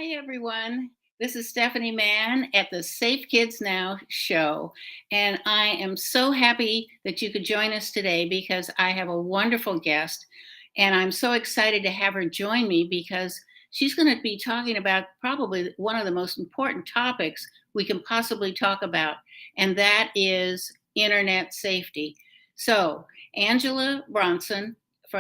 Hi, everyone. This is Stephanie Mann at the Safe Kids Now show. And I am so happy that you could join us today because I have a wonderful guest. And I'm so excited to have her join me because she's going to be talking about probably one of the most important topics we can possibly talk about, and that is internet safety. So, Angela Bronson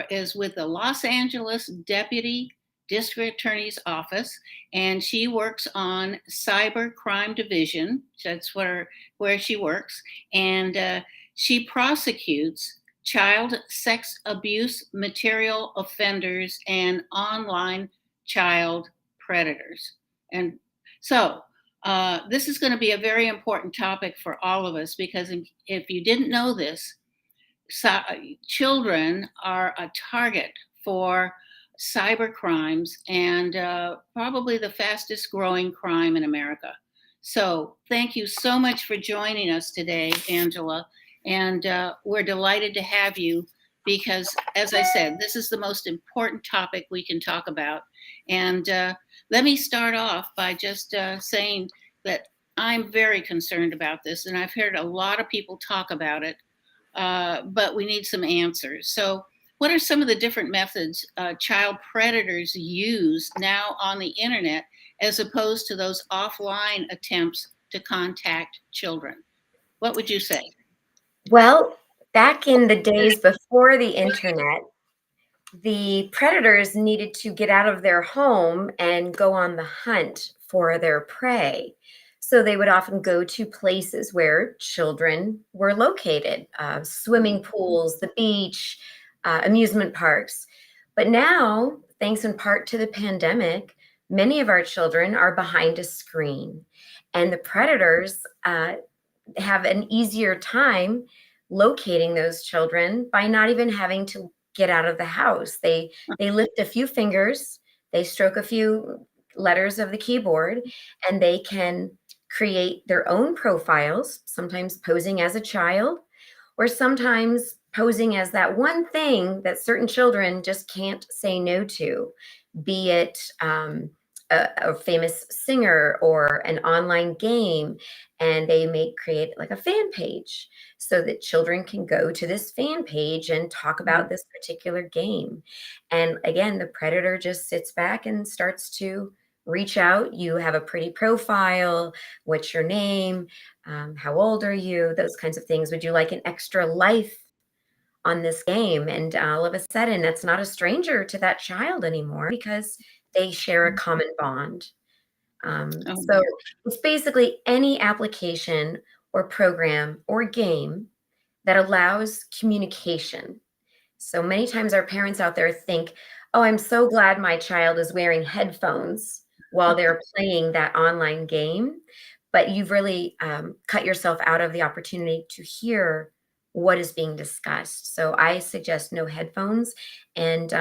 is with the Los Angeles Deputy District Attorney's Office, and she works on cyber crime division. That's where she works, and she prosecutes child sex abuse material offenders and online child predators. And so this is going to be a very important topic for all of us because if you didn't know this, so, children are a target for cyber crimes and probably the fastest growing crime in America. So, thank you so much for joining us today, Angela. And we're delighted to have you because, as I said, this is the most important topic we can talk about. And let me start off by just saying that I'm very concerned about this, and I've heard a lot of people talk about it, but we need some answers. So, what are some of the different methods child predators use now on the internet as opposed to those offline attempts to contact children? What would you say? Well, back in the days before the internet, the predators needed to get out of their home and go on the hunt for their prey. So they would often go to places where children were located, swimming pools, the beach, amusement parks. But now, thanks in part to the pandemic, many of our children are behind a screen. And the predators have an easier time locating those children by not even having to get out of the house. They lift a few fingers, they stroke a few letters of the keyboard, and they can create their own profiles, sometimes posing as a child, or sometimes posing as that one thing that certain children just can't say no to, be it a famous singer or an online game, and they may create like a fan page so that children can go to this fan page and talk about this particular game. And again, the predator just sits back and starts to reach out. You have a pretty profile. What's your name? How old are you? Those kinds of things. Would you like an extra life on this game? And all of a sudden, that's not a stranger to that child anymore because they share a common bond. Oh, So it's basically any application or program or game that allows communication. So many times our parents out there think, oh, I'm so glad my child is wearing headphones while they're playing that online game. But you've really cut yourself out of the opportunity to hear what is being discussed. So I suggest no headphones and,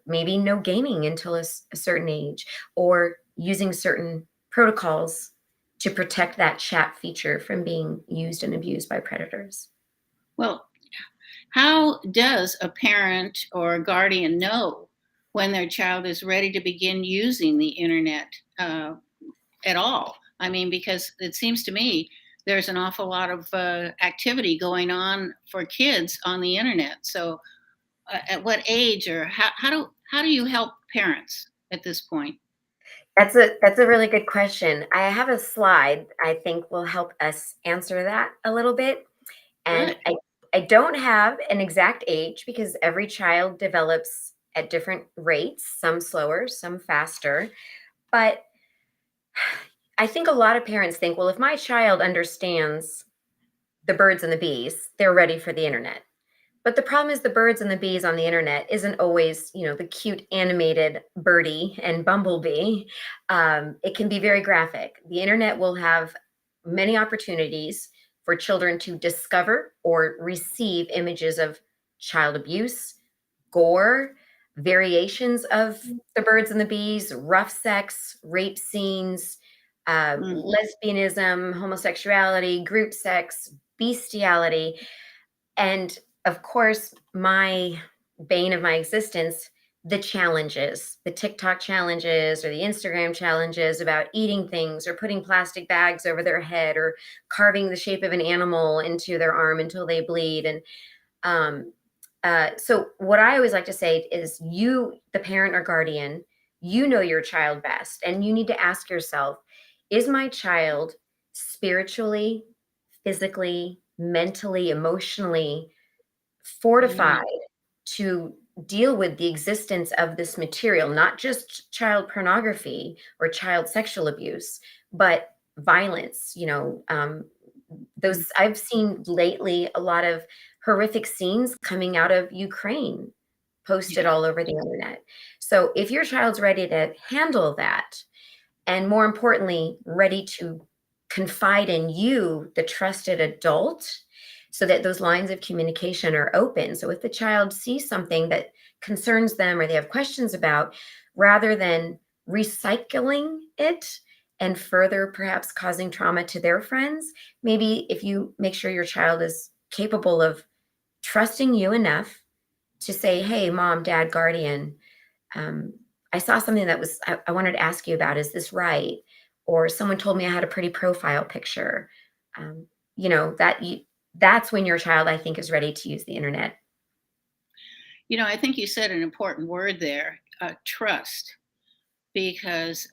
maybe no gaming until a certain age, or using certain protocols to protect that chat feature from being used and abused by predators. well, how does a parent or a guardian know when their child is ready to begin using the internet at all? I mean, because it seems to me there's an awful lot of activity going on for kids on the internet. So, at what age or how do you help parents at this point? That's a really good question. I have a slide I think will help us answer that a little bit. And Good. I don't have an exact age because every child develops at different rates, some slower, some faster. But I think a lot of parents think, well, if my child understands the birds and the bees, they're ready for the internet. But the problem is the birds and the bees on the internet isn't always, the cute animated birdie and bumblebee. It can be very graphic. The internet will have many opportunities for children to discover or receive images of child abuse, gore, variations of the birds and the bees, rough sex, rape scenes, Mm. lesbianism, homosexuality, group sex, bestiality. And of course, my bane of my existence, the challenges, the TikTok challenges or the Instagram challenges about eating things or putting plastic bags over their head or carving the shape of an animal into their arm until they bleed. And um, so what I always like to say is you, the parent or guardian, you know your child best, and you need to ask yourself, is my child spiritually, physically, mentally, emotionally fortified Right. to deal with the existence of this material, not just child pornography or child sexual abuse, but violence. Mm. Those I've seen lately a lot of horrific scenes coming out of Ukraine posted Yeah. all over the internet. So if your child's ready to handle that, and more importantly, ready to confide in you, the trusted adult, so that those lines of communication are open. So if the child sees something that concerns them or they have questions about, rather than recycling it and further perhaps causing trauma to their friends, maybe if you make sure your child is capable of trusting you enough to say, hey, mom, dad, guardian, um, I saw something that I wanted to ask you about. Is this right? Or someone told me I had a pretty profile picture. Um, that's when your child, I think, is ready to use the internet. I think you said an important word there, trust, because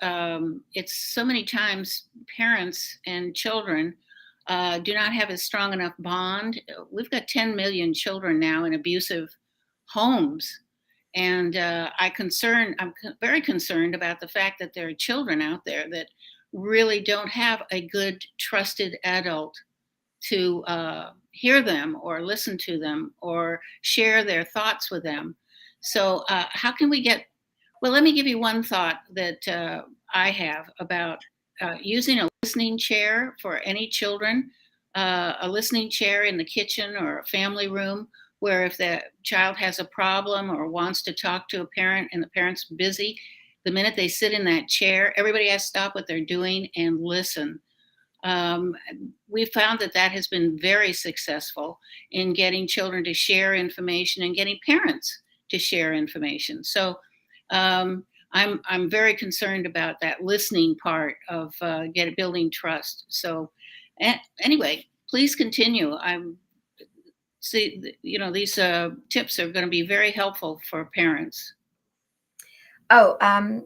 it's so many times parents and children do not have a strong enough bond. We've got 10 million children now in abusive homes. And I'm very concerned about the fact that there are children out there that really don't have a good, trusted adult to hear them or listen to them or share their thoughts with them. So, how can we get? Well, let me give you one thought that I have about using a listening chair for any children, a listening chair in the kitchen or a family room, where if the child has a problem or wants to talk to a parent and the parent's busy, the minute they sit in that chair, everybody has to stop what they're doing and listen. um, we found that that has been very successful in getting children to share information and getting parents to share information. So I'm very concerned about that listening part of building trust. So anyway, please continue. I'm see these tips are going to be very helpful for parents. Oh,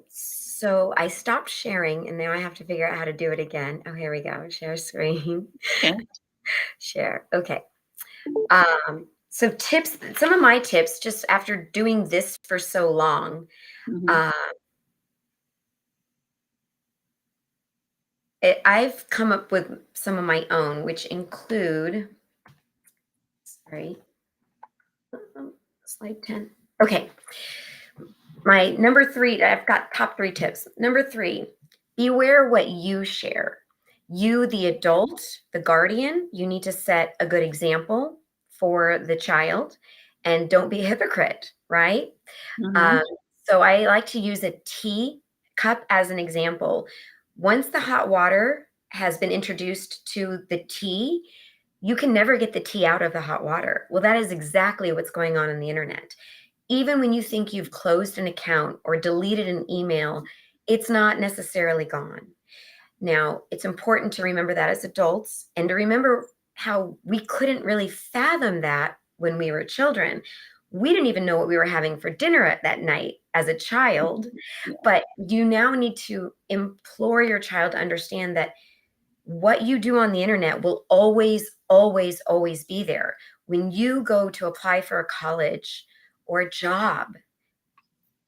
so I stopped sharing and now I have to figure out how to do it again. Oh, here we go. Share screen. Okay. Share. Okay. So tips, some of my tips, just after doing this for so long, Hmm. uh, I've come up with some of my own, which include, sorry, slide 10. Okay. My number three, I've got top three tips. Number three, beware what you share. You, the adult, the guardian, you need to set a good example for the child and don't be a hypocrite, right? Hmm. Um, so I like to use a tea cup as an example. Once the hot water has been introduced to the tea, you can never get the tea out of the hot water. Well, that is exactly what's going on the internet. Even when you think you've closed an account or deleted an email, it's not necessarily gone. Now, it's important to remember that as adults and to remember how we couldn't really fathom that when we were children. We didn't even know what we were having for dinner at that night as a child, Yeah. but you now need to implore your child to understand that what you do on the internet will always, always, always be there. When you go to apply for a college or a job,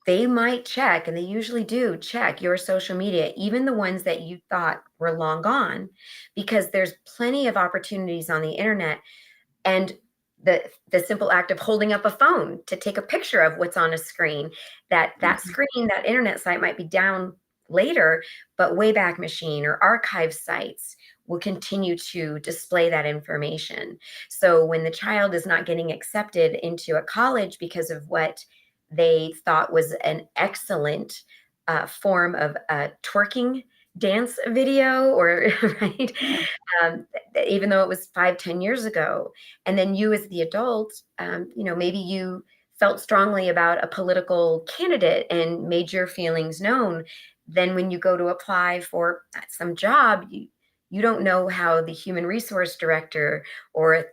they might check, and they usually do check your social media, even the ones that you thought were long gone, because there's plenty of opportunities on the internet. And the simple act of holding up a phone to take a picture of what's on a screen, that Mhm. screen, that internet site might be down later, but Wayback Machine or archive sites will continue to display that information. So when the child is not getting accepted into a college because of what they thought was an excellent form of twerking dance video, or right, Yeah. even though it was 5, 10 years ago, and then you as the adult, maybe you felt strongly about a political candidate and made your feelings known, then when you go to apply for some job, you don't know how the human resource director or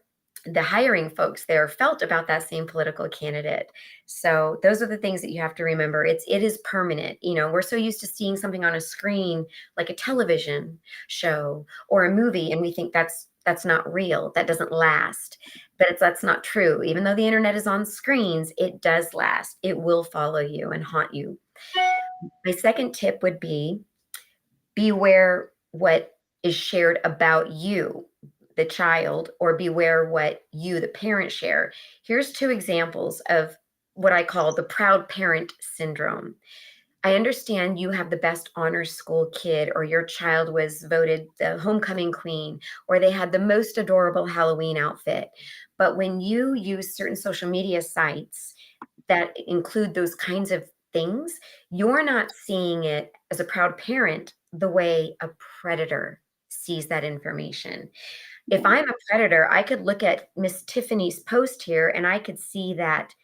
the hiring folks there felt about that same political candidate. So those are the things that you have to remember. It is permanent. You know, we're so used to seeing something on a screen like a television show or a movie, and we think that's not real. That doesn't last. But that's not true. Even though the internet is on screens, it does last. It will follow you and haunt you. My second tip would be beware what is shared about you, the child, or beware what you, the parent, share. Here's two examples of what I call the proud parent syndrome. I understand you have the best honor school kid, or your child was voted the homecoming queen, or they had the most adorable Halloween outfit. But when you use certain social media sites that include those kinds of things, you're not seeing it as a proud parent the way a predator sees that information. If Yeah. I'm a predator, I could look at Miss Tiffany's post here and I could see that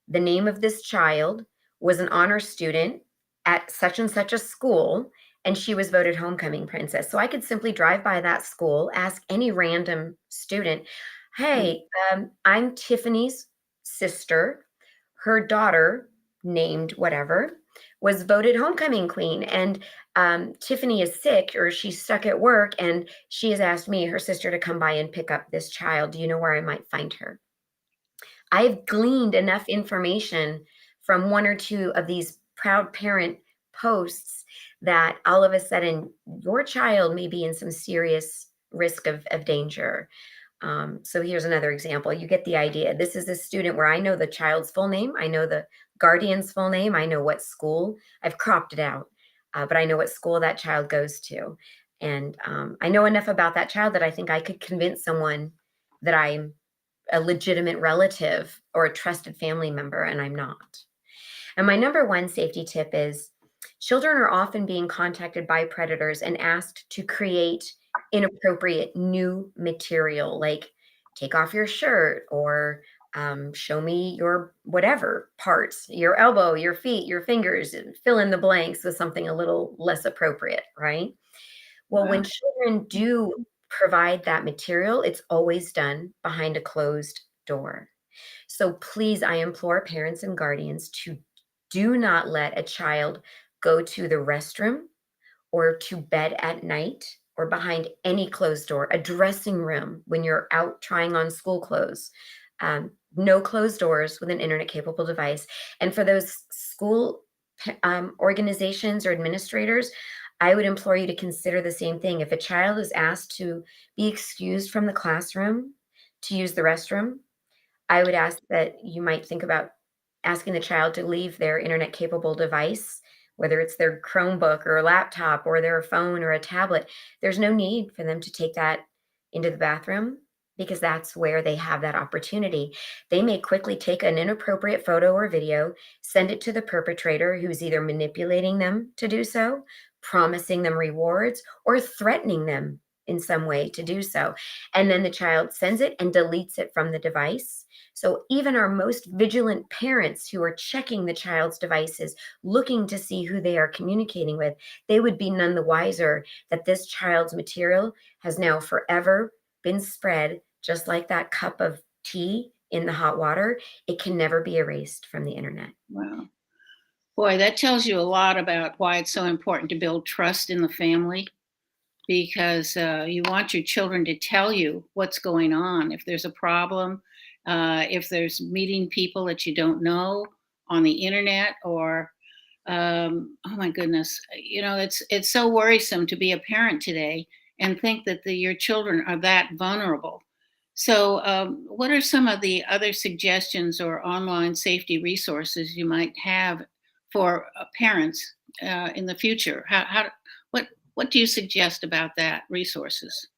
the name of this child was an honor student at such and such a school, and she was voted homecoming princess. So I could simply drive by that school, ask any random student, Mm. hey, I'm Tiffany's sister. Her daughter, named whatever, was voted homecoming queen. And Tiffany is sick or she's stuck at work, and she has asked me, her sister, to come by and pick up this child. Do you know where I might find her? I've gleaned enough information from one or two of these proud parent posts that all of a sudden your child may be in some serious risk of danger. So here's another example. You get the idea. This is a student where I know the child's full name. I know the guardian's full name. I know what school. I've cropped it out, but I know what school that child goes to. And I know enough about that child that I think I could convince someone that I'm a legitimate relative or a trusted family member, and I'm not. And my number one safety tip is children are often being contacted by predators and asked to create inappropriate new material, like take off your shirt or show me your whatever parts, your elbow, your feet, your fingers, and fill in the blanks with something a little less appropriate, right? Well, Wow. when children do provide that material, it's always done behind a closed door. So please, I implore parents and guardians to do not let a child go to the restroom or to bed at night or behind any closed door, a dressing room when you're out trying on school clothes. No closed doors with an internet capable device. And for those school organizations or administrators, I would implore you to consider the same thing. If a child is asked to be excused from the classroom to use the restroom, I would ask that you might think about asking the child to leave their internet capable device, whether it's their Chromebook or a laptop or their phone or a tablet. There's no need for them to take that into the bathroom because that's where they have that opportunity. They may quickly take an inappropriate photo or video, send it to the perpetrator who's either manipulating them to do so, promising them rewards, or threatening them in some way to do so. And then the child sends it and deletes it from the device. So even our most vigilant parents who are checking the child's devices, looking to see who they are communicating with, they would be none the wiser that this child's material has now forever been spread, just like that cup of tea in the hot water. It can never be erased from the internet. Wow. Boy, that tells you a lot about why it's so important to build trust in the family, because you want your children to tell you what's going on. If there's a problem, if there's meeting people that you don't know on the internet, or oh my goodness, it's so worrisome to be a parent today and think that your children are that vulnerable. So, what are some of the other suggestions or online safety resources you might have for parents in the future? What do you suggest about that resources?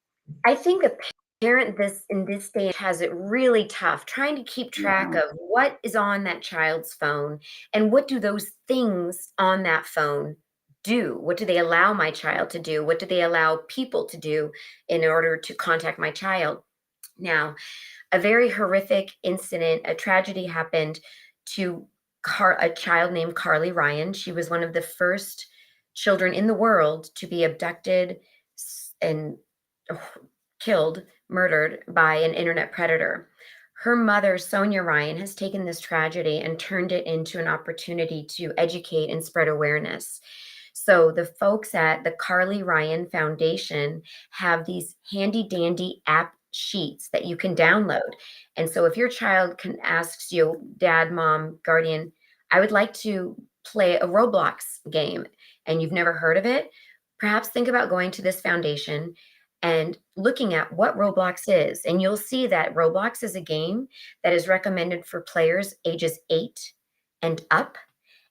I think a parent this in this day has it really tough trying to keep track Yeah. of what is on that child's phone and what do those things on that phone do? What do they allow my child to do? What do they allow people to do in order to contact my child? Now, a very horrific incident, a tragedy happened to a child named Carly Ryan. She was one of the first children in the world to be abducted and killed, murdered by an internet predator. Her mother, Sonia Ryan, has taken this tragedy and turned it into an opportunity to educate and spread awareness. So the folks at the Carly Ryan Foundation have these handy dandy app sheets that you can download. And so if your child asks you, dad, mom, guardian, I would like to play a Roblox game, and you've never heard of it, perhaps think about going to this foundation and looking at what Roblox is. And you'll see that Roblox is a game that is recommended for players ages 8 and up.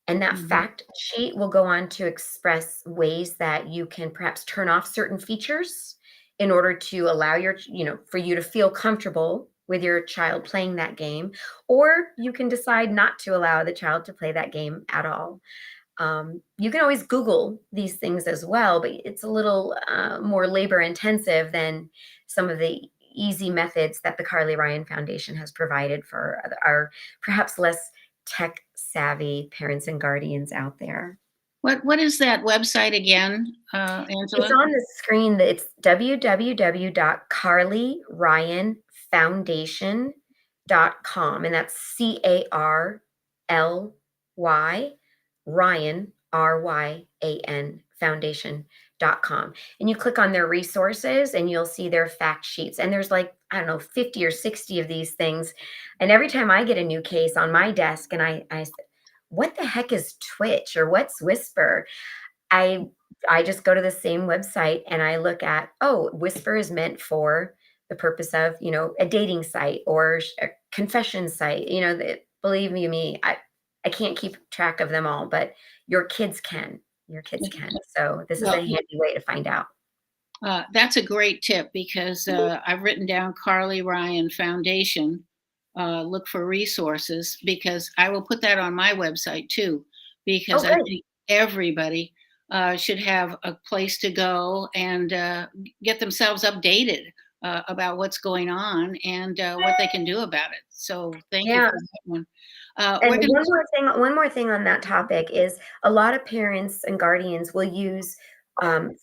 And that fact sheet will go on to express ways that you can perhaps turn off certain features in order to allow for you to feel comfortable with your child playing that game, or you can decide not to allow the child to play that game at all. You can always Google these things as well, but it's a little more labor intensive than some of the easy methods that the Carly Ryan Foundation has provided for our perhaps less tech savvy parents and guardians out there. What is that website again, Angela? It's on the screen. It's www.carlyryanfoundation.com, and that's CARLY Ryan, RYAN foundation.com. And you click on their resources and you'll see their fact sheets. And there's like, I don't know, 50 or 60 of these things. And every time I get a new case on my desk and I said, what the heck is Twitch or what's Whisper? I just go to the same website and I look at, oh, Whisper is meant for the purpose of, a dating site or a confession site. Believe me, I can't keep track of them all, but your kids can. So this is a handy way to find out. That's a great tip because I've written down Carly Ryan Foundation. Look for resources, because I will put that on my website too, because I think everybody should have a place to go and get themselves updated about what's going on and what they can do about it. So thank you for that one. And one more thing on that topic is a lot of parents and guardians will use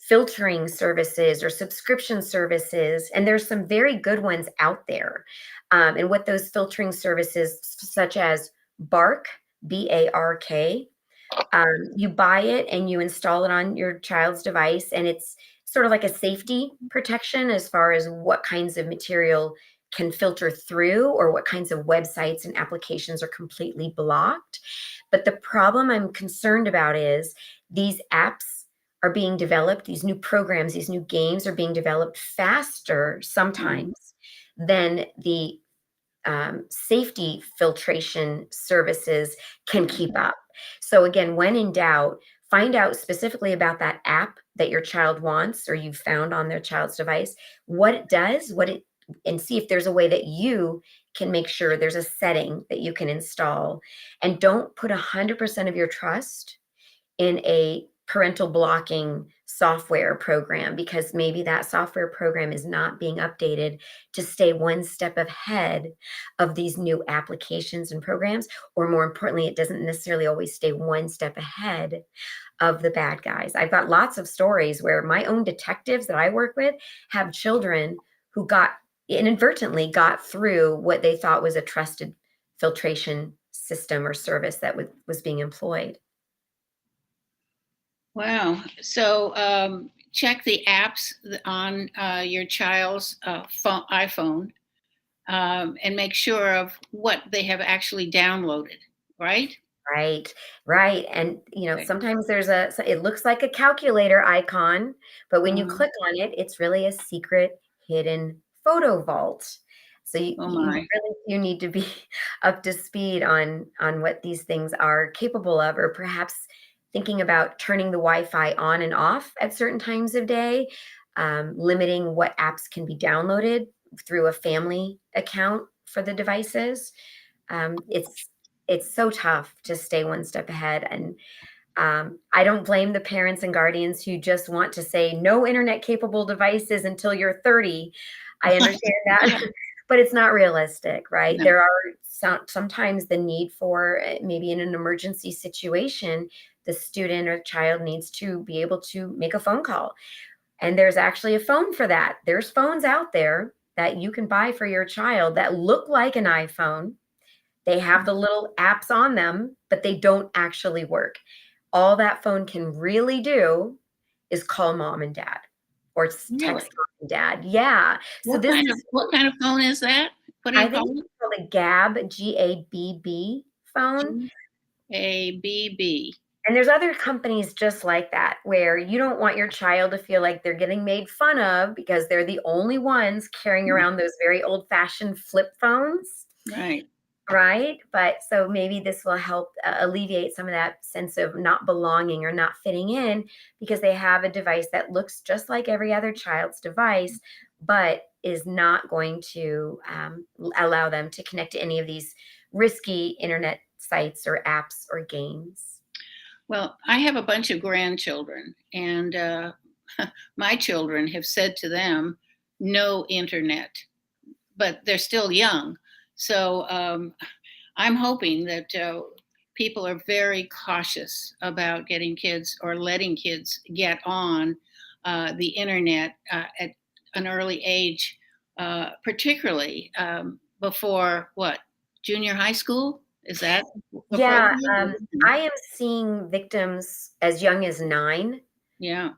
filtering services or subscription services, and there's some very good ones out there. And what those filtering services, such as Bark, BARK, you buy it and you install it on your child's device, and it's sort of like a safety protection as far as what kinds of material can filter through or what kinds of websites and applications are completely blocked. But the problem I'm concerned about is these apps are being developed, these new programs, these new games are being developed faster sometimes than the safety filtration services can keep up. So again, when in doubt, find out specifically about that app that your child wants or you've found on their child's device, what it does, and see if there's a way that you can make sure there's a setting that you can install. And don't put 100% of your trust in a parental blocking software program, because maybe that software program is not being updated to stay one step ahead of these new applications and programs. Or more importantly, it doesn't necessarily always stay one step ahead of the bad guys. I've got lots of stories where my own detectives that I work with have children who inadvertently got through what they thought was a trusted filtration system or service that was being employed. Wow. So check the apps on your child's iPhone and make sure of what they have actually downloaded, right? Right. And, sometimes it looks like a calculator icon, but when you click on it, it's really a secret hidden photo vault. So you really do need to be up to speed on what these things are capable of, or perhaps thinking about turning the Wi-Fi on and off at certain times of day, limiting what apps can be downloaded through a family account for the devices. It's so tough to stay one step ahead. And I don't blame the parents and guardians who just want to say no internet capable devices until you're 30. I understand that, but it's not realistic, right? No. There are sometimes the need for maybe in an emergency situation, the student or child needs to be able to make a phone call. And there's actually a phone for that. There's phones out there that you can buy for your child that look like an iPhone. They have the little apps on them, but they don't actually work. All that phone can really do is call mom and dad or text Really? mom and dad. Yeah. So What kind of phone is that? What do I you think call it? it's called a GAB, GABB phone. GABB. And there's other companies just like that, where you don't want your child to feel like they're getting made fun of because they're the only ones carrying around those very old-fashioned flip phones. Right. Right? But so maybe this will help alleviate some of that sense of not belonging or not fitting in, because they have a device that looks just like every other child's device, but is not going to allow them to connect to any of these risky internet sites or apps or games. Well, I have a bunch of grandchildren, and my children have said to them, no internet, but they're still young. So I'm hoping that people are very cautious about getting kids or letting kids get on the internet at an early age, particularly before junior high school? Is that? Yeah, I am seeing victims as young as 9. Yeah.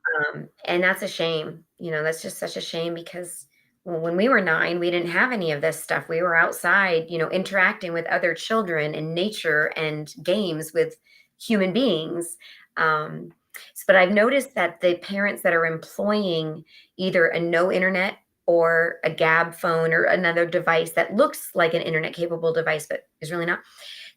And that's a shame. That's just such a shame, because when we were 9, we didn't have any of this stuff. We were outside, interacting with other children in nature and games with human beings. But I've noticed that the parents that are employing either a no internet or a GAB phone or another device that looks like an internet capable device, but is really not,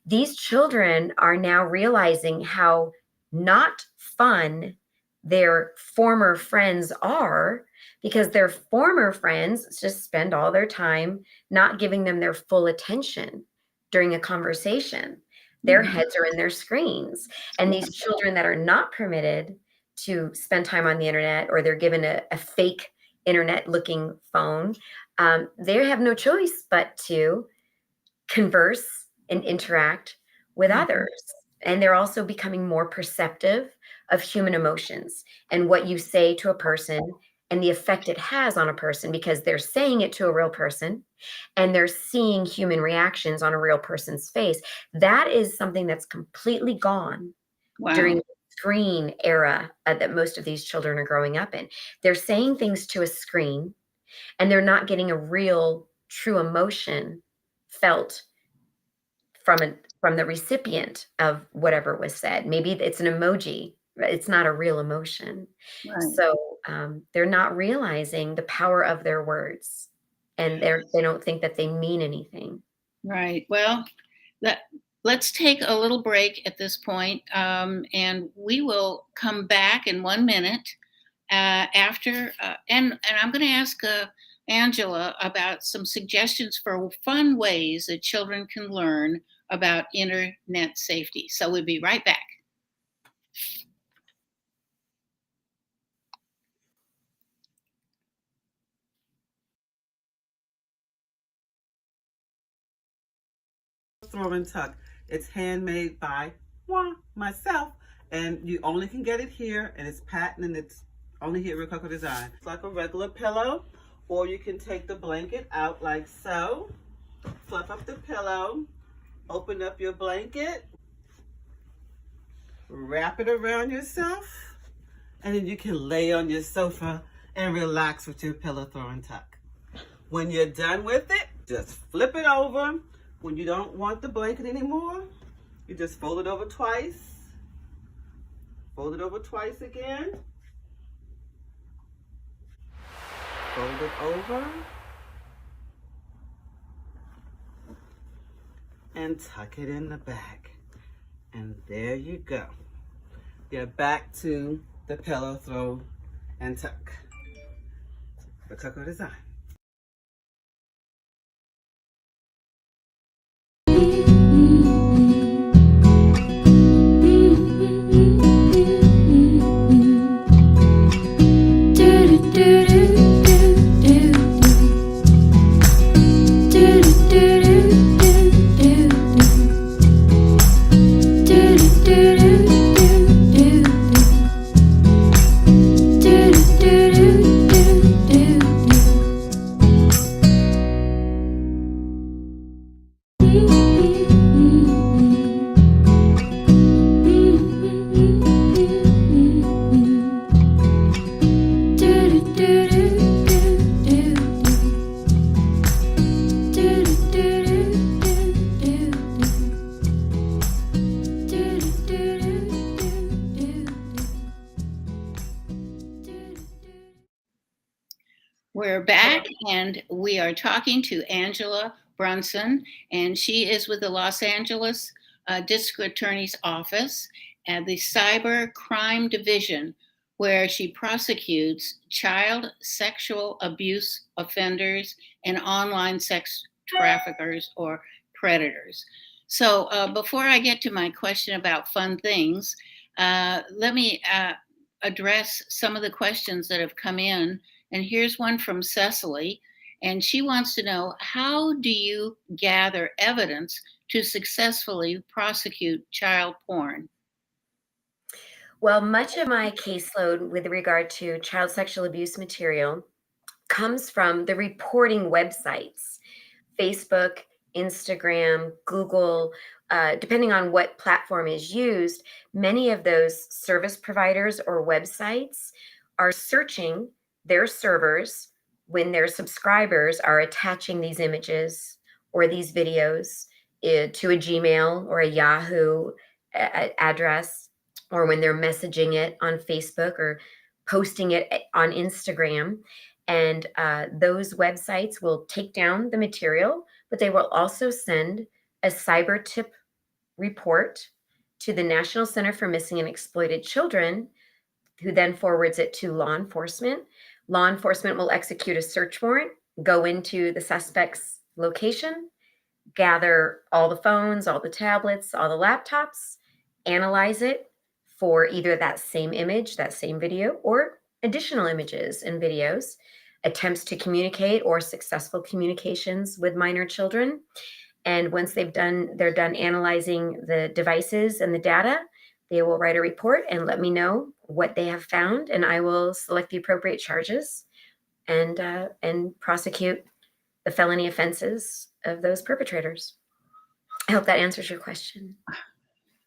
these children are now realizing how not fun their former friends are, because their former friends just spend all their time not giving them their full attention during a conversation. Their heads are in their screens. And these children that are not permitted to spend time on the internet, or they're given a fake internet looking phone, they have no choice but to converse and interact with others. And they're also becoming more perceptive of human emotions and what you say to a person and the effect it has on a person, because they're saying it to a real person and they're seeing human reactions on a real person's face. That is something that's completely gone during the screen era that most of these children are growing up in. They're saying things to a screen and they're not getting a real, true emotion felt from the recipient of whatever was said. Maybe it's an emoji. It's not a real emotion. Right. So they're not realizing the power of their words, and they don't think that they mean anything. Right. Well, let's take a little break at this point, and we will come back in 1 minute after. And I'm going to ask Angela about some suggestions for fun ways that children can learn about internet safety. So we'll be right back. Throw and Tuck. It's handmade by myself, and you only can get it here, and it's patent, and it's only here at Rococo Design. It's like a regular pillow, or you can take the blanket out like so, fluff up the pillow, open up your blanket, wrap it around yourself, and then you can lay on your sofa and relax with your pillow, throw and tuck. When you're done with it, just flip it over. When you don't want the blanket anymore, you just fold it over twice. Fold it over twice again. Fold it over. And tuck it in the back. And there you go. You're back to the pillow, throw, and tuck. Rococo Design. We're back and we are talking to Angela Brunson, and she is with the Los Angeles District Attorney's Office at the Cyber Crime Division, where she prosecutes child sexual abuse offenders and online sex traffickers or predators. So, before I get to my question about fun things, let me address some of the questions that have come in. And here's one from Cecily, and she wants to know, how do you gather evidence to successfully prosecute child porn? Well, much of my caseload with regard to child sexual abuse material comes from the reporting websites, Facebook, Instagram, Google, depending on what platform is used. Many of those service providers or websites are searching their servers when their subscribers are attaching these images or these videos to a Gmail or a Yahoo address, or when they're messaging it on Facebook or posting it on Instagram. And those websites will take down the material, but they will also send a cyber tip report to the National Center for Missing and Exploited Children, who then forwards it to law enforcement. Law enforcement will execute a search warrant, go into the suspect's location, gather all the phones, all the tablets, all the laptops, analyze it for either that same image, that same video, or additional images and videos, attempts to communicate or successful communications with minor children. And once they're done analyzing the devices and the data, they will write a report and let me know what they have found, and I will select the appropriate charges and prosecute the felony offenses of those perpetrators. I hope that answers your question.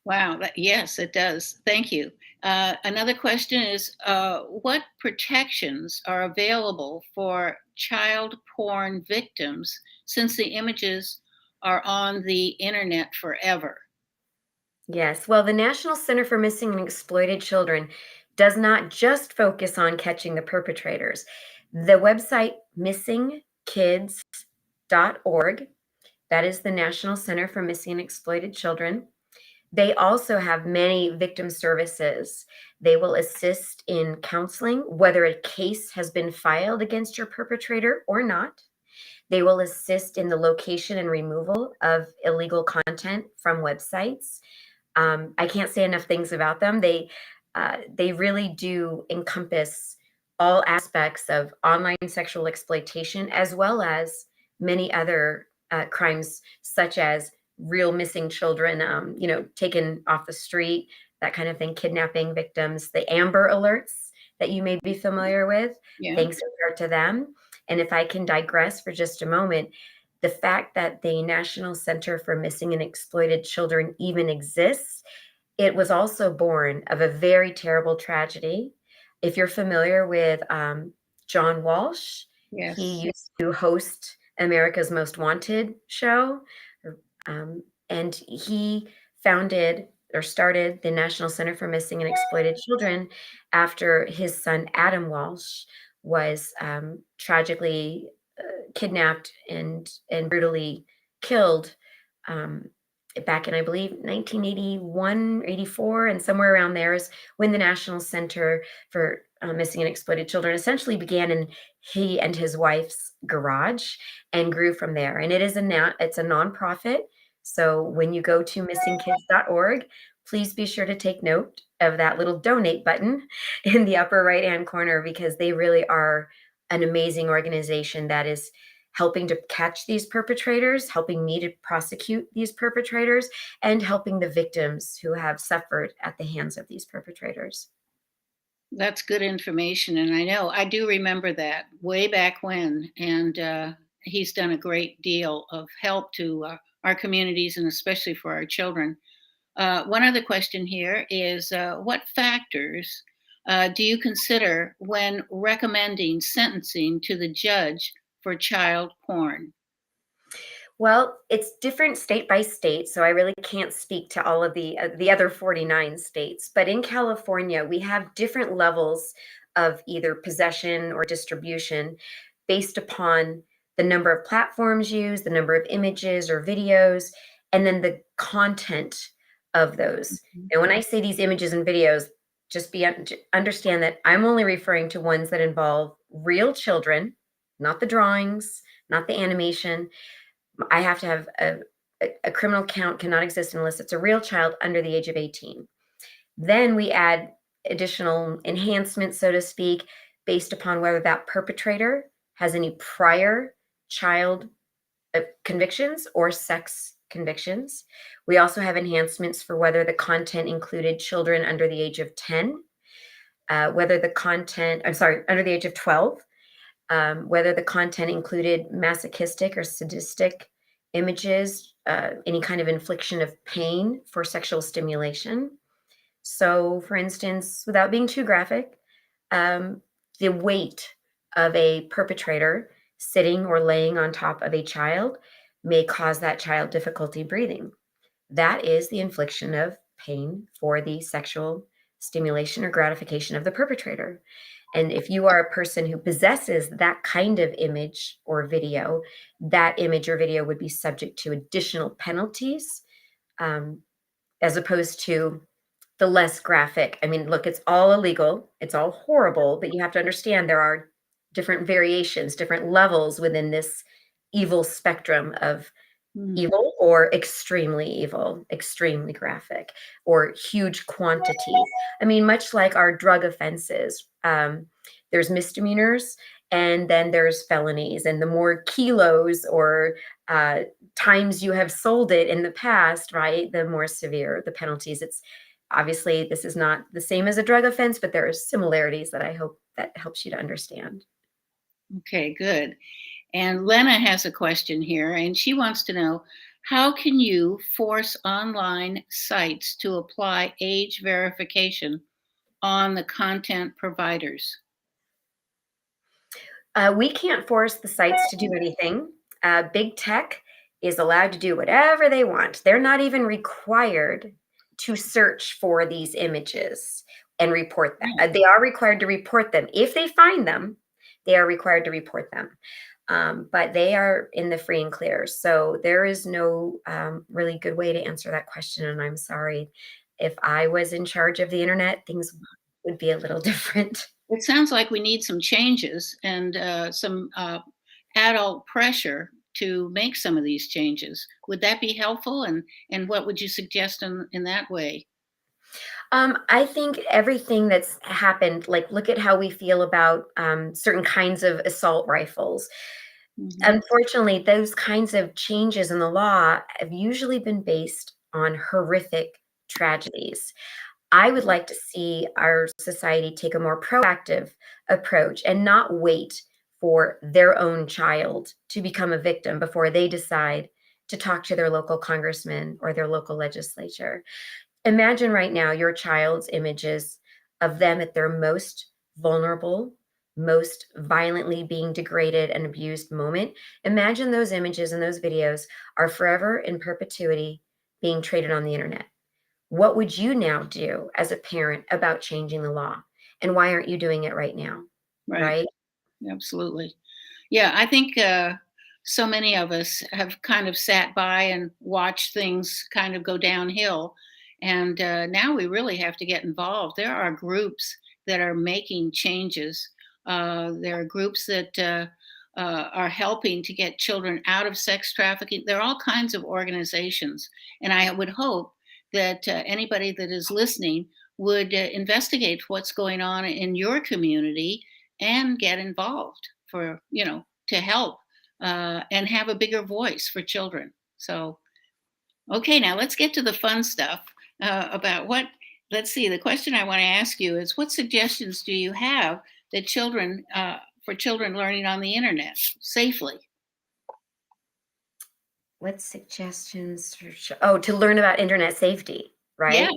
Wow, yes, it does. Thank you. Another question is, what protections are available for child porn victims since the images are on the internet forever? Yes. Well, the National Center for Missing and Exploited Children does not just focus on catching the perpetrators. The website missingkids.org, that is the National Center for Missing and Exploited Children. They also have many victim services. They will assist in counseling, whether a case has been filed against your perpetrator or not. They will assist in the location and removal of illegal content from websites. I can't say enough things about them. They really do encompass all aspects of online sexual exploitation, as well as many other crimes, such as real missing children, taken off the street, that kind of thing, kidnapping victims, the Amber Alerts that you may be familiar with. Yeah. Thanks in part to them. And if I can digress for just a moment, the fact that the National Center for Missing and Exploited Children even exists, it was also born of a very terrible tragedy. If you're familiar with John Walsh, Yes. he used to host America's Most Wanted show, and he founded or started the National Center for Missing and Exploited Children after his son Adam Walsh was tragically kidnapped and brutally killed back in, I believe, 1981, 84, and somewhere around there is when the National Center for Missing and Exploited Children essentially began in he and his wife's garage and grew from there. And it's a nonprofit. So when you go to missingkids.org, please be sure to take note of that little donate button in the upper right-hand corner, because they really are an amazing organization that is helping to catch these perpetrators, helping me to prosecute these perpetrators, and helping the victims who have suffered at the hands of these perpetrators. That's good information. And I know I do remember that way back when. And he's done a great deal of help to our communities and especially for our children. One other question here is, what factors do you consider when recommending sentencing to the judge for child porn? Well, it's different state by state, so I really can't speak to all of the other 49 states. But in California, we have different levels of either possession or distribution. based upon the number of platforms used, the number of images or videos, and then the content of those. And when I say these images and videos, just understand that I'm only referring to ones that involve real children, not the drawings, not the animation. I have to have a criminal count cannot exist unless it's a real child under the age of 18. Then we add additional enhancements, so to speak, based upon whether that perpetrator has any prior child convictions or sex convictions. We also have enhancements for whether the content included children under the age of 10, whether the content, I'm sorry, under the age of 12, whether the content included masochistic or sadistic images, any kind of infliction of pain for sexual stimulation. So, for instance, without being too graphic, the weight of a perpetrator sitting or laying on top of a child may cause that child difficulty breathing. That is the infliction of pain for the sexual stimulation or gratification of the perpetrator. And if you are a person who possesses that kind of image or video, that image or video would be subject to additional penalties, as opposed to the less graphic. I mean, look, it's all illegal, it's all horrible, but you have to understand there are different variations, different levels within this evil spectrum of evil or extremely evil, extremely graphic, or huge quantities. I mean, much like our drug offenses, there's misdemeanors and then there's felonies. And the more kilos or times you have sold it in the past, right, the more severe the penalties. It's obviously, this is not the same as a drug offense, but there are similarities that I hope that helps you to understand. Okay, good. And Lena has a question here, and she wants to know, how can you force online sites to apply age verification on the content providers? We can't force the sites to do anything. Big tech is allowed to do whatever they want. They're not even required to search for these images and report them. They are required to report them. If they find them, they are required to report them. But they are in the free and clear. So there is no really good way to answer that question. And I'm sorry. If I was in charge of the internet, things would be a little different. It sounds like we need some changes and some adult pressure to make some of these changes. Would that be helpful? And what would you suggest in that way? I think everything that's happened, like look at how we feel about certain kinds of assault rifles. Unfortunately, those kinds of changes in the law have usually been based on horrific tragedies. I would like to see our society take a more proactive approach and not wait for their own child to become a victim before they decide to talk to their local congressman or their local legislature. Imagine right now your child's images of them at their most vulnerable, most violently being degraded and abused moment. Imagine those images and those videos are forever in perpetuity being traded on the internet. What would you now do as a parent about changing the law? And why aren't you doing it right now? Right? Absolutely. Yeah, I think so many of us have kind of sat by and watched things kind of go downhill. And now we really have to get involved. There are groups that are making changes. There are groups that are helping to get children out of sex trafficking. There are all kinds of organizations. And I would hope that anybody that is listening would investigate what's going on in your community and get involved for, to help and have a bigger voice for children. So, okay, now let's get to the fun stuff about let's see, the question I want to ask you is, what suggestions do you have that for children learning on the internet safely? What suggestions? To learn about internet safety, right? Yeah,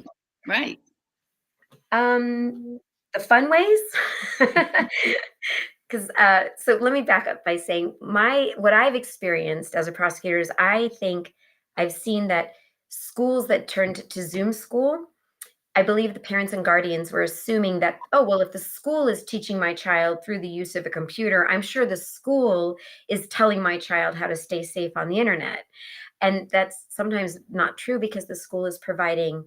right. The fun ways? Because so let me back up by saying what I've experienced as a prosecutor is I think I've seen that schools that turned to Zoom school I believe the parents and guardians were assuming that, oh, well, if the school is teaching my child through the use of a computer, I'm sure the school is telling my child how to stay safe on the internet. And that's sometimes not true because the school is providing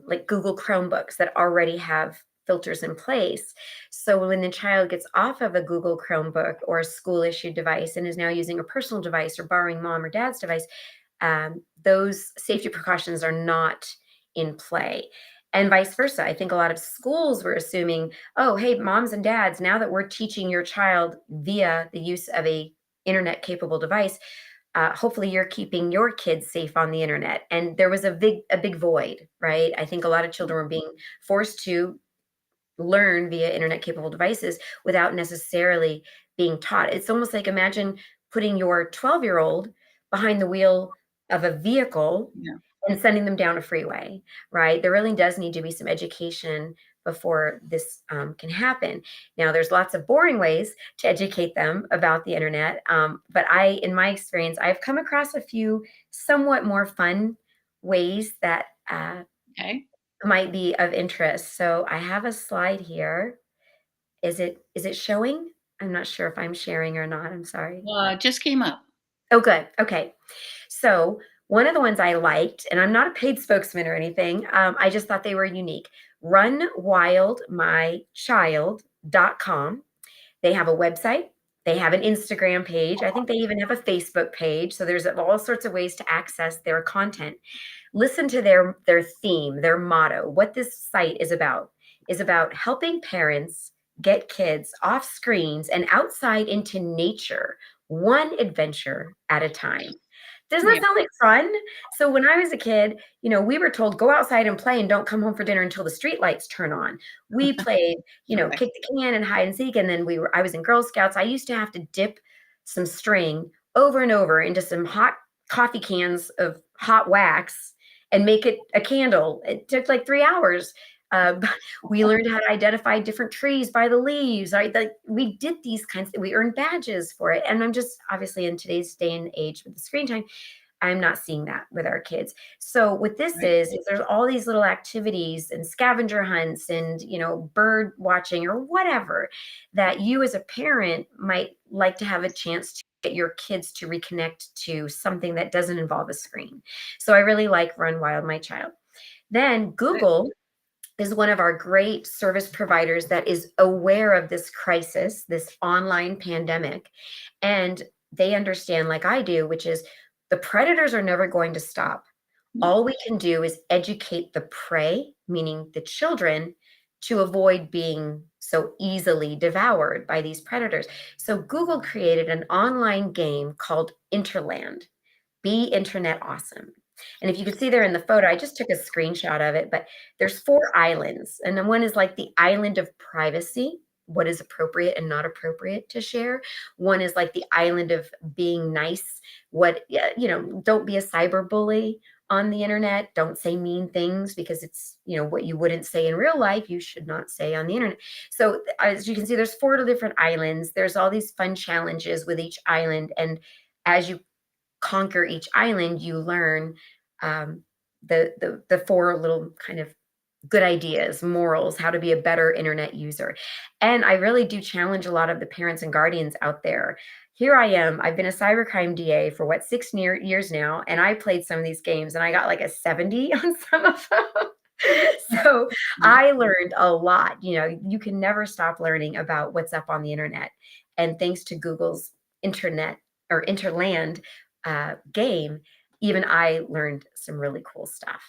like Google Chromebooks that already have filters in place. So when the child gets off of a Google Chromebook or a school issued device and is now using a personal device or borrowing mom or dad's device, those safety precautions are not in play. And vice versa. I think a lot of schools were assuming, oh, hey, moms and dads, now that we're teaching your child via the use of a internet capable device, hopefully you're keeping your kids safe on the internet. And there was a big void, right? I think a lot of children were being forced to learn via internet capable devices without necessarily being taught. It's almost like imagine putting your 12-year-old behind the wheel of a vehicle Yeah. and sending them down a freeway, right? There really does need to be some education before this can happen. Now, there's lots of boring ways to educate them about the internet, but in my experience, I've come across a few somewhat more fun ways that Okay. might be of interest. So I have a slide here. Is it showing? I'm not sure if I'm sharing or not. I'm sorry. Well, it just came up. Oh, good. Okay. So one of the ones I liked, and I'm not a paid spokesman or anything, I just thought they were unique. Runwildmychild.com. They have a website. They have an Instagram page. I think they even have a Facebook page. So there's all sorts of ways to access their content. Listen to their theme, their motto. What this site is about helping parents get kids off screens and outside into nature, one adventure at a time. Doesn't that Yeah. sound like fun? So when I was a kid, we were told go outside and play and don't come home for dinner until the street lights turn on. We played, Right. kick the can and hide and seek. And then I was in Girl Scouts. I used to have to dip some string over and over into some hot coffee cans of hot wax and make it a candle. It took like 3 hours. But we learned how to identify different trees by the leaves. Right? We did these kinds. We earned badges for it. And I'm just obviously in today's day and age with the screen time, I'm not seeing that with our kids. So what this Right. is there's all these little activities and scavenger hunts and bird watching or whatever that you as a parent might like to have a chance to get your kids to reconnect to something that doesn't involve a screen. So I really like Run Wild My Child. Then Google is one of our great service providers that is aware of this crisis, this online pandemic. And they understand, like I do, which is the predators are never going to stop. No. All we can do is educate the prey, meaning the children, to avoid being so easily devoured by these predators. So Google created an online game called Interland. Be Internet Awesome. And if you can see there in the photo, I just took a screenshot of it, but there's 4 islands. And then one is like the island of privacy, what is appropriate and not appropriate to share. One is like the island of being nice, don't be a cyber bully on the internet. Don't say mean things because it's, what you wouldn't say in real life, you should not say on the internet. So as you can see, there's 4 different islands. There's all these fun challenges with each island. And as you conquer each island, you learn the 4 little kind of good ideas, morals, how to be a better internet user. And I really do challenge a lot of the parents and guardians out there. Here I am. I've been a cybercrime DA for 6 years now, and I played some of these games, and I got like a 70 on some of them. So I learned a lot. You can never stop learning about what's up on the internet. And thanks to Google's internet or Interland game, even I learned some really cool stuff.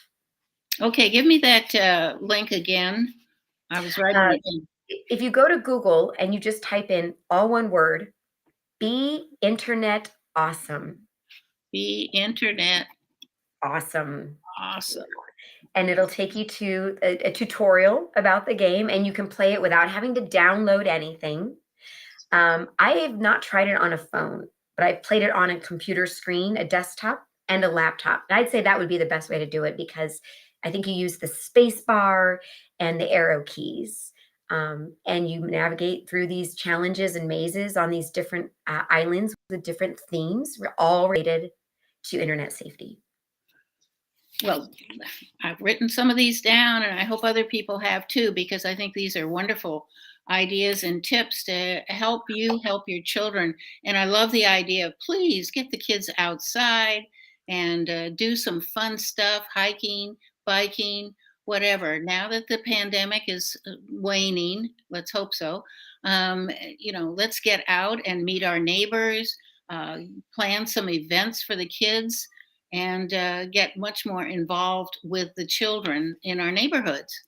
Okay, give me that link again. I was writing Uh, it down. if you go to Google and you just type in all one word, be internet awesome. Be Internet Awesome. Awesome. And it'll take you to a tutorial about the game, and you can play it without having to download anything. I have not tried it on a phone, but I've played it on a computer screen, a desktop, and a laptop. And I'd say that would be the best way to do it because I think you use the space bar and the arrow keys. And you navigate through these challenges and mazes on these different islands with different themes, all related to internet safety. Well, I've written some of these down and I hope other people have too, because I think these are wonderful ideas and tips to help you help your children. And I love the idea of please get the kids outside and do some fun stuff, hiking, biking, whatever. Now that the pandemic is waning, let's hope so. Let's get out and meet our neighbors, uh, plan some events for the kids, and get much more involved with the children in our neighborhoods.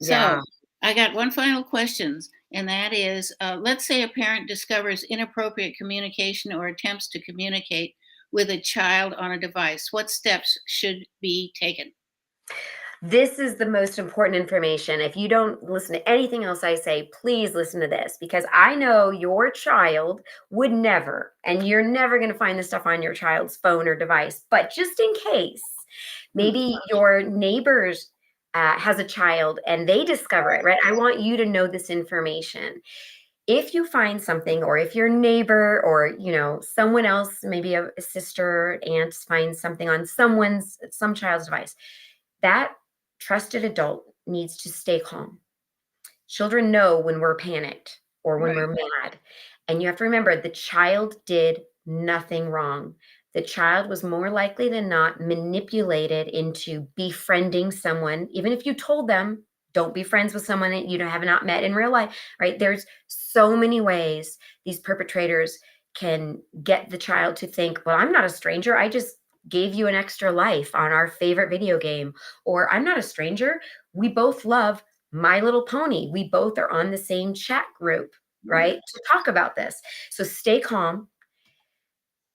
So, Yeah. I got one final question, and that is let's say a parent discovers inappropriate communication or attempts to communicate with a child on a device. What steps should be taken? This is the most important information. If you don't listen to anything else I say, please listen to this because I know your child would never, and you're never going to find this stuff on your child's phone or device. But just in case, Hmm. maybe your neighbors has a child and they discover it, right? I want you to know this information. If you find something, or if your neighbor or someone else, maybe a sister, aunt finds something on some child's device, that trusted adult needs to stay calm. Children know when we're panicked or when Right. we're mad. And you have to remember the child did nothing wrong. The child was more likely than not manipulated into befriending someone, even if you told them, don't be friends with someone that you have not met in real life, right? There's so many ways these perpetrators can get the child to think, well, I'm not a stranger. I just gave you an extra life on our favorite video game. Or I'm not a stranger. We both love My Little Pony. We both are on the same chat group, right? To talk about this. So stay calm,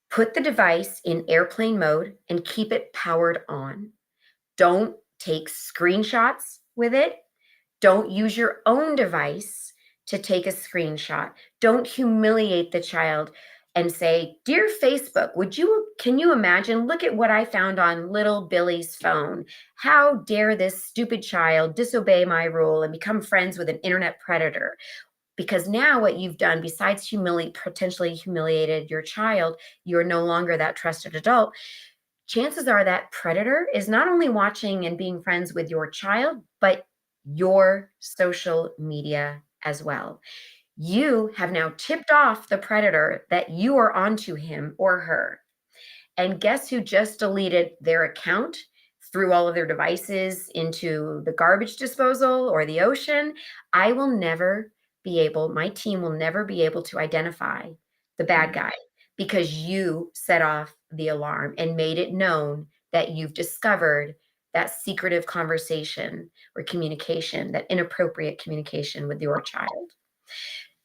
put the device in airplane mode and keep it powered on. Don't take screenshots with it. Don't use your own device to take a screenshot. Don't humiliate the child and say, "Dear Facebook, can you imagine? Look at what I found on little Billy's phone. How dare this stupid child disobey my rule and become friends with an internet predator?" Because now what you've done, besides potentially humiliated your child, you're no longer that trusted adult. Chances are that predator is not only watching and being friends with your child, but your social media as well. You have now tipped off the predator that you are onto him or her. And guess who just deleted their account, threw all of their devices into the garbage disposal or the ocean? My team will never be able to identify the bad guy because you set off the alarm and made it known that you've discovered that secretive conversation or communication, that inappropriate communication with your child.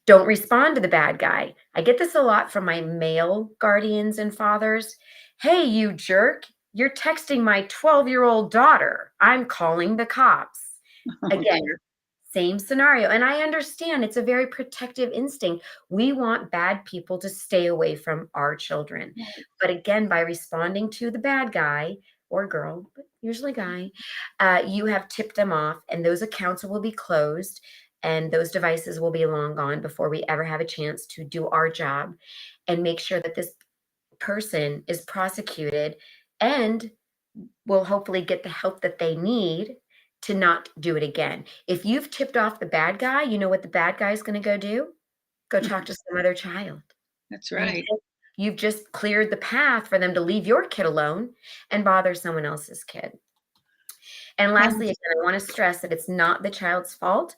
Don't respond to the bad guy. I get this a lot from my male guardians and fathers. "Hey, you jerk, you're texting my 12-year-old daughter. I'm calling the cops." Oh Again, dear. same scenario. And I understand it's a very protective instinct. We want bad people to stay away from our children. But again, by responding to the bad guy or girl, but usually guy, you have tipped them off, and those accounts will be closed and those devices will be long gone before we ever have a chance to do our job and make sure that this person is prosecuted and will hopefully get the help that they need to not do it again. If you've tipped off the bad guy, you know what the bad guy is going to go do? Go talk to some other child. That's You right. you've just cleared the path for them to leave your kid alone and bother someone else's kid. And Well, lastly, again, I want to stress that it's not the child's fault.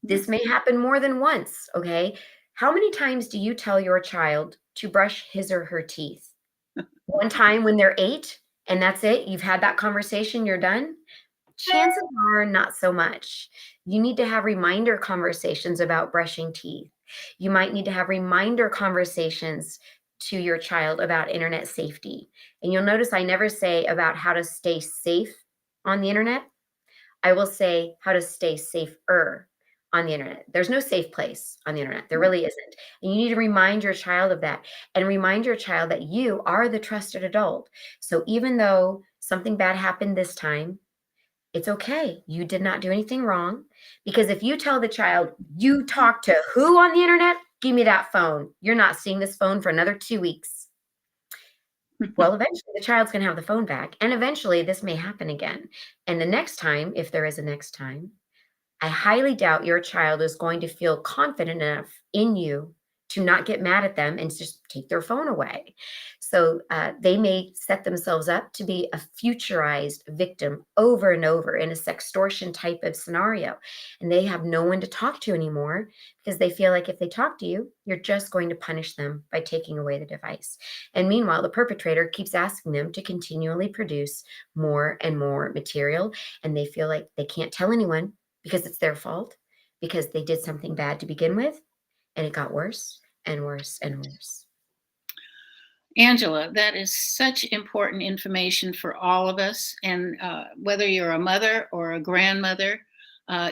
This may happen more than once, okay? How many times do you tell your child to brush his or her teeth? One time when they're 8 and that's it? You've had that conversation, you're done? Chances are not so much. You need to have reminder conversations about brushing teeth. You might need to have reminder conversations to your child about internet safety. And you'll notice I never say about how to stay safe on the internet. I will say how to stay safer on the internet. There's no safe place on the internet. There really isn't. And you need to remind your child of that and remind your child that you are the trusted adult. So even though something bad happened this time, it's okay. You did not do anything wrong. Because if you tell the child, you talk to who on the internet? Give me that phone. You're not seeing this phone for another 2 weeks. Well, eventually the child's going to have the phone back, and eventually this may happen again. And the next time, if there is a next time, I highly doubt your child is going to feel confident enough in you to not get mad at them and just take their phone away. So they may set themselves up to be a futurized victim over and over in a sextortion type of scenario. And they have no one to talk to anymore because they feel like if they talk to you, you're just going to punish them by taking away the device. And meanwhile, the perpetrator keeps asking them to continually produce more and more material. And they feel like they can't tell anyone because it's their fault, because they did something bad to begin with, and it got worse and worse and worse. Angela, that is such important information for all of us. And whether you're a mother or a grandmother,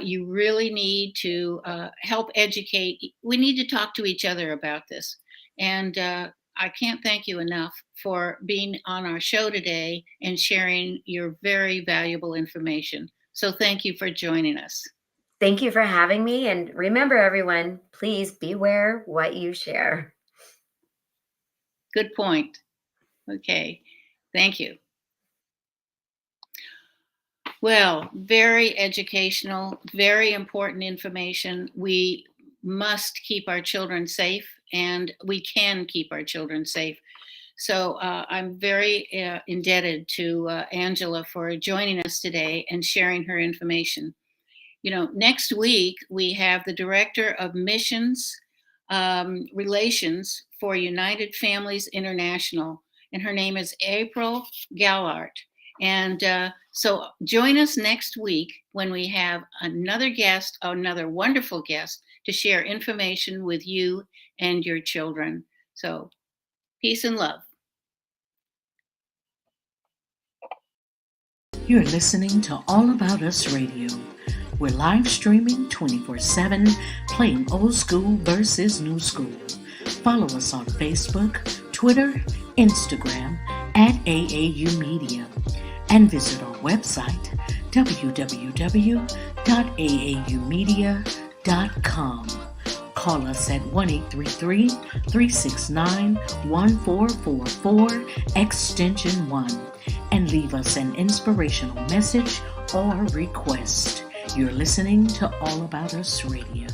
you really need to help educate. We need to talk to each other about this. And I can't thank you enough for being on our show today and sharing your very valuable information. So thank you for joining us. Thank you for having me. And remember, everyone, please beware what you share. Good point. Okay. Thank you. Well, very educational, very important information. We must keep our children safe, and we can keep our children safe. So I'm very indebted to Angela for joining us today and sharing her information. You know, next week we have the Director of Missions Relations for United Families International, and her name is April Gallart. And so join us next week when we have another guest, another wonderful guest, to share information with you and your children. So peace and love. You're listening to All About Us Radio. We're live streaming 24/7, playing old school versus new school. Follow us on Facebook, Twitter, Instagram at AAU Media, and visit our website, www.aaumedia.com. Call us at 1-833-369-1444, extension 1, and leave us an inspirational message or request. You're listening to All About Us Radio.